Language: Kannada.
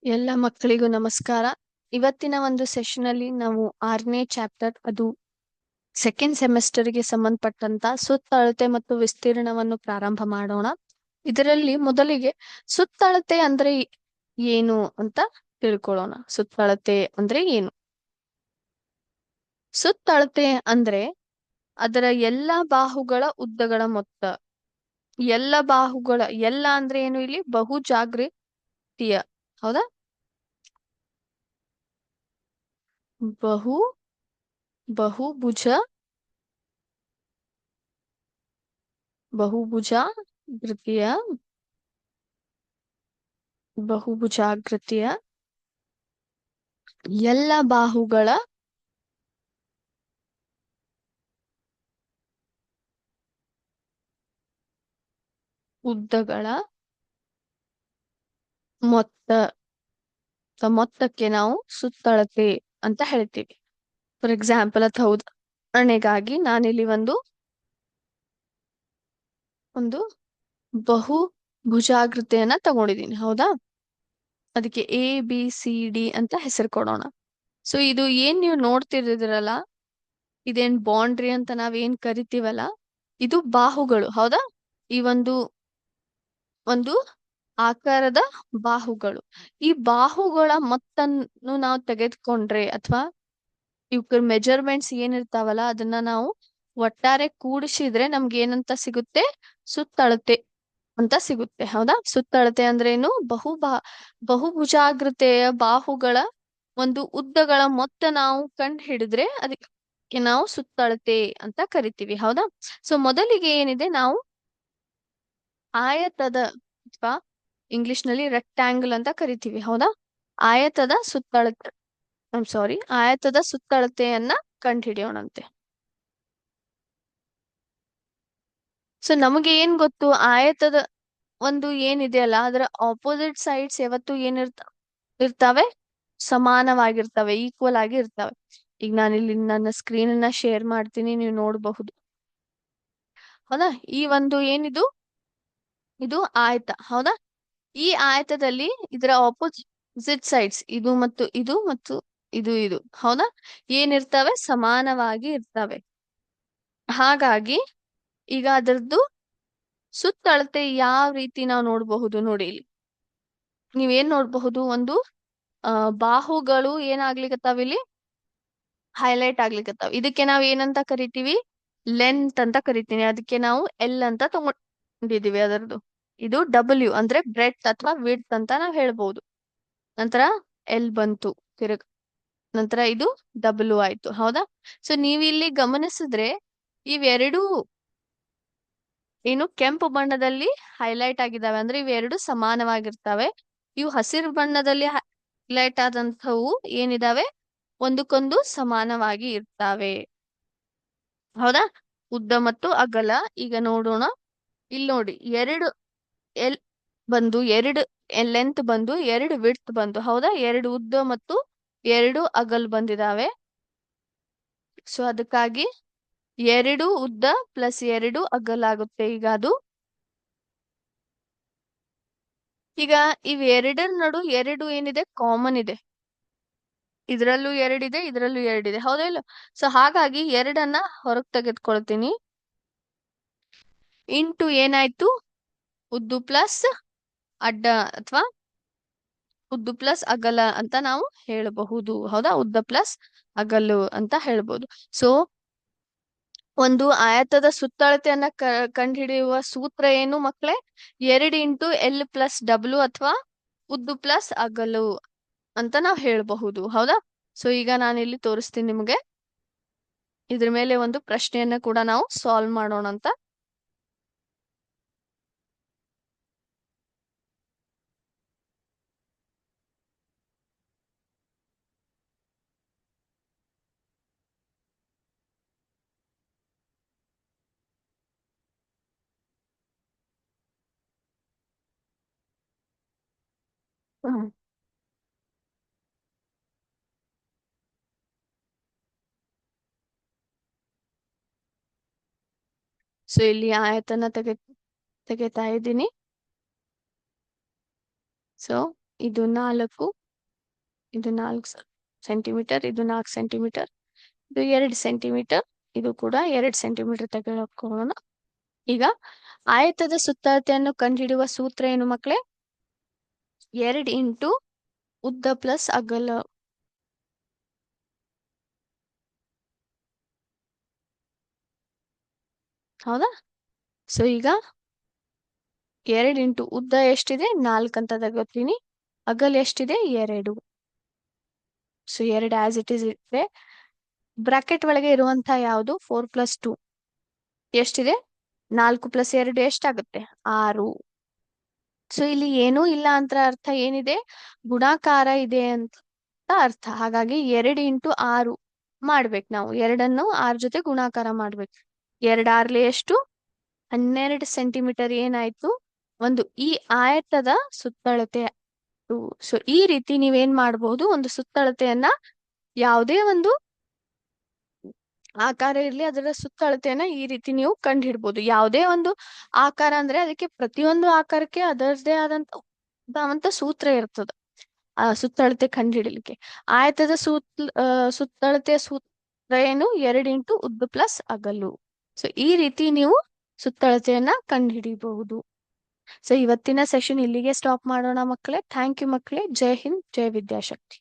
ಎಲ್ಲ ಮಕ್ಕಳಿಗೂ ನಮಸ್ಕಾರ. ಇವತ್ತಿನ ಒಂದು ಸೆಷನ್ ಅಲ್ಲಿ ನಾವು 6ನೇ ಚಾಪ್ಟರ್, ಅದು ಸೆಕೆಂಡ್ ಸೆಮಿಸ್ಟರ್ಗೆ ಸಂಬಂಧಪಟ್ಟಂತ ಸುತ್ತಳತೆ ಮತ್ತು ವಿಸ್ತೀರ್ಣವನ್ನು ಪ್ರಾರಂಭ ಮಾಡೋಣ. ಇದರಲ್ಲಿ ಮೊದಲಿಗೆ ಸುತ್ತಳತೆ ಅಂದ್ರೆ ಏನು ಅಂತ ತಿಳ್ಕೊಳ್ಳೋಣ. ಸುತ್ತಳತೆ ಅಂದ್ರೆ ಏನು? ಸುತ್ತಳತೆ ಅಂದ್ರೆ ಅದರ ಎಲ್ಲಾ ಬಾಹುಗಳ ಉದ್ದಗಳ ಮೊತ್ತ. ಎಲ್ಲ ಬಾಹುಗಳ ಎಲ್ಲ ಅಂದ್ರೆ ಏನು? ಇಲ್ಲಿ ಬಹು ಜಾಗೃತಿಯ, ಹೌದಾ? ಬಹು ಬಹುಭುಜ ಬಹುಭುಜಾಕೃತಿಯ ಬಹುಭುಜಾಕೃತಿಯ ಎಲ್ಲ ಬಾಹುಗಳ ಉದ್ದಗಳ ಮೊತ್ತ ಮೊತ್ತಕ್ಕೆ ನಾವು ಸುತ್ತಳತೆ ಅಂತ ಹೇಳ್ತೀವಿ. ಫಾರ್ ಎಕ್ಸಾಂಪಲ್ ಅಥವಾ ಉದಾಹರಣೆಗಾಗಿ ನಾನಿಲ್ಲಿ ಒಂದು ಬಹು ಭುಜಾಕೃತಿಯನ್ನ ತಗೊಂಡಿದ್ದೀನಿ, ಹೌದಾ? ಅದಕ್ಕೆ ABCD ಅಂತ ಹೆಸರು ಕೊಡೋಣ. ಸೊ ಇದು ಏನ್ ನೀವು ನೋಡ್ತಿರಲ್ಲ, ಇದೇನ್ ಬೌಂಡ್ರಿ ಅಂತ ನಾವೇನ್ ಕರಿತೀವಲ್ಲ, ಇದು ಬಾಹುಗಳು, ಹೌದಾ? ಈ ಒಂದು ಆಕಾರದ ಬಾಹುಗಳು. ಈ ಬಾಹುಗಳ ಮೊತ್ತನ್ನು ನಾವು ತೆಗೆದುಕೊಂಡ್ರೆ, ಅಥವಾ ಇವಕ್ಕ ಮೆಜರ್ಮೆಂಟ್ಸ್ ಏನಿರ್ತಾವಲ್ಲ ಅದನ್ನ ನಾವು ಒಟ್ಟಾರೆ ಕೂಡಿಸಿದ್ರೆ ನಮ್ಗೆ ಏನಂತ ಸಿಗುತ್ತೆ? ಸುತ್ತಳತೆ ಅಂತ ಸಿಗುತ್ತೆ, ಹೌದಾ? ಸುತ್ತಳತೆ ಅಂದ್ರೆ ಏನು? ಬಹುಭುಜಾಕೃತೆಯ ಬಾಹುಗಳ ಒಂದು ಉದ್ದಗಳ ಮೊತ್ತ ನಾವು ಕಂಡು ಹಿಡಿದ್ರೆ ಅದಕ್ಕೆ ನಾವು ಸುತ್ತಳತೆ ಅಂತ ಕರಿತೀವಿ, ಹೌದಾ? ಸೊ ಮೊದಲಿಗೆ ಏನಿದೆ, ನಾವು ಆಯತದ ಅಥವಾ ಇಂಗ್ಲಿಷ್ ನಲ್ಲಿ ರೆಕ್ಟ್ಯಾಂಗಲ್ ಅಂತ ಕರಿತೀವಿ, ಹೌದಾ? ಆಯತದ ಸುತ್ತಳತೆ, ಆಯತದ ಸುತ್ತಳತೆಯನ್ನ ಕಂಡುಹಿಡಿಯೋಣಂತೆ. ಸೊ ನಮಗೆ ಏನ್ ಗೊತ್ತು? ಆಯತದ ಒಂದು ಏನಿದೆಯಲ್ಲ, ಅದರ ಆಪೋಸಿಟ್ ಸೈಡ್ಸ್ ಯಾವತ್ತು ಇರ್ತಾವೆ? ಸಮಾನವಾಗಿರ್ತವೆ, ಈಕ್ವಲ್ ಆಗಿ ಇರ್ತವೆ. ಈಗ ನಾನಿಲ್ಲಿ ನನ್ನ ಸ್ಕ್ರೀನ್ ಅನ್ನ ಶೇರ್ ಮಾಡ್ತೀನಿ, ನೀವು ನೋಡಬಹುದು, ಹೌದಾ? ಈ ಒಂದು ಏನಿದು, ಇದು ಆಯತ, ಹೌದಾ? ಈ ಆಯತದಲ್ಲಿ ಇದರ ಆಪೋಸಿಟ್ ಸೈಡ್ಸ್ ಇದು ಮತ್ತು ಇದು ಮತ್ತು ಇದು, ಹೌದಾ? ಏನಿರ್ತವೆ? ಸಮಾನವಾಗಿ ಇರ್ತವೆ. ಹಾಗಾಗಿ ಈಗ ಅದರದ್ದು ಸುತ್ತಳತೆ ಯಾವ ರೀತಿ ನಾವು ನೋಡಬಹುದು ನೋಡಿ. ಇಲ್ಲಿ ನೀವೇನ್ ನೋಡಬಹುದು? ಒಂದು ಬಾಹುಗಳು ಏನಾಗ್ಲಿಕತ್ತಾವ, ಇಲ್ಲಿ ಹೈಲೈಟ್ ಆಗ್ಲಿಕತ್ತಾವ. ಇದಕ್ಕೆ ನಾವ್ ಏನಂತ ಕರಿತೀವಿ? ಲೆಂತ್ ಅಂತ ಕರಿತೀನಿ. ಅದಕ್ಕೆ ನಾವು L ಅಂತ ತಗೊಂಡಿದೀವಿ ಅದರದ್ದು. ಇದು W ಅಂದ್ರೆ ಬ್ರೆಡ್ತ್ ಅಥವಾ ವಿಡ್ತ್ ಅಂತ ನಾವ್ ಹೇಳ್ಬಹುದು. ನಂತರ L ಬಂತು, ತಿರುಗ ನಂತರ ಇದು W ಆಯ್ತು, ಹೌದಾ? ಸೊ ನೀವು ಇಲ್ಲಿ ಗಮನಿಸಿದ್ರೆ ಇವೆರಡೂ ಏನು ಕೆಂಪು ಬಣ್ಣದಲ್ಲಿ ಹೈಲೈಟ್ ಆಗಿದ್ದಾವೆ, ಅಂದ್ರೆ ಇವೆರಡು ಸಮಾನವಾಗಿರ್ತವೆ. ಇವು ಹಸಿರು ಬಣ್ಣದಲ್ಲಿ ಹೈಲೈಟ್ ಆದಂಥವು ಏನಿದಾವೆ, ಒಂದಕ್ಕೊಂದು ಸಮಾನವಾಗಿ ಇರ್ತವೆ, ಹೌದಾ? ಉದ್ದ ಮತ್ತು ಅಗಲ. ಈಗ ನೋಡೋಣ, ಇಲ್ಲಿ ನೋಡಿ, ಎರಡು ಎಲ್ ಎರಡು ಲೆಂತ್ ಬಂದು, ಎರಡು ವಿಡ್ತ್ ಬಂದು, ಹೌದಾ? ಎರಡು ಉದ್ದ ಮತ್ತು ಎರಡು ಅಗಲ್ ಬಂದಿದಾವೆ. ಸೊ ಅದಕ್ಕಾಗಿ ಎರಡು ಉದ್ದ ಪ್ಲಸ್ ಎರಡು ಅಗಲ ಆಗುತ್ತೆ. ಈಗ ಇವೆರಡರ ನಡು ಎರಡು ಏನಿದೆ? ಕಾಮನ್ ಇದೆ. ಇದ್ರಲ್ಲೂ ಎರಡಿದೆ, ಇದ್ರಲ್ಲೂ ಎರಡಿದೆ, ಹೌದಾ ಇಲ್ಲ? ಸೊ ಹಾಗಾಗಿ ಎರಡನ್ನ ಹೊರಗ್ ತೆಗೆದುಕೊಳ್ತೀನಿ. ಇಂಟು ಏನಾಯ್ತು? ಉದ್ದು ಪ್ಲಸ್ ಅಡ್ಡ ಅಥವಾ ಉದ್ದು ಪ್ಲಸ್ ಅಗಲ ಅಂತ ನಾವು ಹೇಳಬಹುದು, ಹೌದಾ? ಉದ್ದ ಪ್ಲಸ್ ಅಗಲು ಅಂತ ಹೇಳ್ಬೋದು. ಸೊ ಒಂದು ಆಯತದ ಸುತ್ತಳತೆಯನ್ನ ಕಂಡುಹಿಡಿಯುವ ಸೂತ್ರ ಏನು ಮಕ್ಕಳೇ? 2 × L + W ಅಥವಾ ಉದ್ದು ಪ್ಲಸ್ ಅಗಲು ಅಂತ ನಾವ್ ಹೇಳ್ಬಹುದು, ಹೌದಾ? ಸೊ ಈಗ ನಾನಿಲ್ಲಿ ತೋರಿಸ್ತೀನಿ ನಿಮ್ಗೆ. ಇದ್ರ ಮೇಲೆ ಒಂದು ಪ್ರಶ್ನೆಯನ್ನ ಕೂಡ ನಾವು ಸಾಲ್ವ್ ಮಾಡೋಣ ಅಂತ. ಸೊ ಇಲ್ಲಿ ಆಯತನ ತೆಗಿತಾ ಇದ್ದೀನಿ. ಸೊ ಇದು 4, ಇದು 4 ಸೆಂಟಿಮೀಟರ್, ಇದು 4 ಸೆಂಟಿಮೀಟರ್, ಇದು 2 ಸೆಂಟಿಮೀಟರ್, ಇದು ಕೂಡ 2 ಸೆಂಟಿಮೀಟರ್ ತೆಗೆದುಕೊಳ್ಳೋಣ. ಈಗ ಆಯತದ ಸುತ್ತಳತೆಯನ್ನು ಕಂಡುಹಿಡಿಯುವ ಸೂತ್ರ ಏನು ಮಕ್ಕಳೇ? 2 ಇಂಟು ಉದ್ದ ಪ್ಲಸ್ ಅಗಲ. ಹೌದಾ? ಸೊ ಈಗ 2 ಇಂಟು ಉದ್ದ ಎಷ್ಟಿದೆ? 4 ಅಂತ ತಗೋತೀನಿ. ಅಗಲ ಎಷ್ಟಿದೆ? 2. ಸೊ 2 ಆಸ್ ಇಟ್ ಇಸ್ ಇದೆ. ಬ್ರಾಕೆಟ್ ಒಳಗೆ ಇರುವಂತಹ ಯಾವುದು? 4+2 ಎಷ್ಟಿದೆ? 4 + 2 ಎಷ್ಟಾಗುತ್ತೆ? 6. ಸೊ ಇಲ್ಲಿ ಏನೂ ಇಲ್ಲ ಅಂತ ಅರ್ಥ ಏನಿದೆ? ಗುಣಾಕಾರ ಇದೆ ಅಂತ ಅರ್ಥ. ಹಾಗಾಗಿ 2 ಇಂಟು 6 ಮಾಡ್ಬೇಕು ನಾವು. 2ಅನ್ನು 6 ಜೊತೆ ಗುಣಾಕಾರ ಮಾಡ್ಬೇಕು. 2 6 ಎಷ್ಟು? 12 ಸೆಂಟಿಮೀಟರ್ ಏನಾಯ್ತು? ಒಂದು ಈ ಆಯತದ ಸುತ್ತಳತೆ. ಸೊ ಈ ರೀತಿ ನೀವೇನ್ ಮಾಡಬಹುದು? ಒಂದು ಸುತ್ತಳತೆಯನ್ನ, ಯಾವುದೇ ಒಂದು ಆಕಾರ ಇರ್ಲಿ, ಅದರ ಸುತ್ತಳತೆಯನ್ನ ಈ ರೀತಿ ನೀವು ಕಂಡುಹಿಡ್ಬೋದು. ಯಾವುದೇ ಒಂದು ಆಕಾರ ಅಂದ್ರೆ ಅದಕ್ಕೆ ಪ್ರತಿಯೊಂದು ಆಕಾರಕ್ಕೆ ಅದರದೇ ಆದಂತ ಸೂತ್ರ ಇರ್ತದ ಆ ಸುತ್ತಳತೆ ಕಂಡುಹಿಡಲಿಕ್ಕೆ. ಆಯತದ ಸುತ್ತಳತೆಯ ಸೂತ್ರ ಏನು? 2 ಇಂಟು ಉದ್ದ ಪ್ಲಸ್ ಅಗಲು. ಸೊ ಈ ರೀತಿ ನೀವು ಸುತ್ತಳತೆಯನ್ನ ಕಂಡುಹಿಡಿಯಬಹುದು. ಸೊ ಇವತ್ತಿನ ಸೆಷನ್ ಇಲ್ಲಿಗೆ ಸ್ಟಾಪ್ ಮಾಡೋಣ ಮಕ್ಕಳೇ. ಥ್ಯಾಂಕ್ ಯು ಮಕ್ಕಳೇ. ಜೈ ಹಿಂದ್, ಜೈ ವಿದ್ಯಾಶಕ್ತಿ.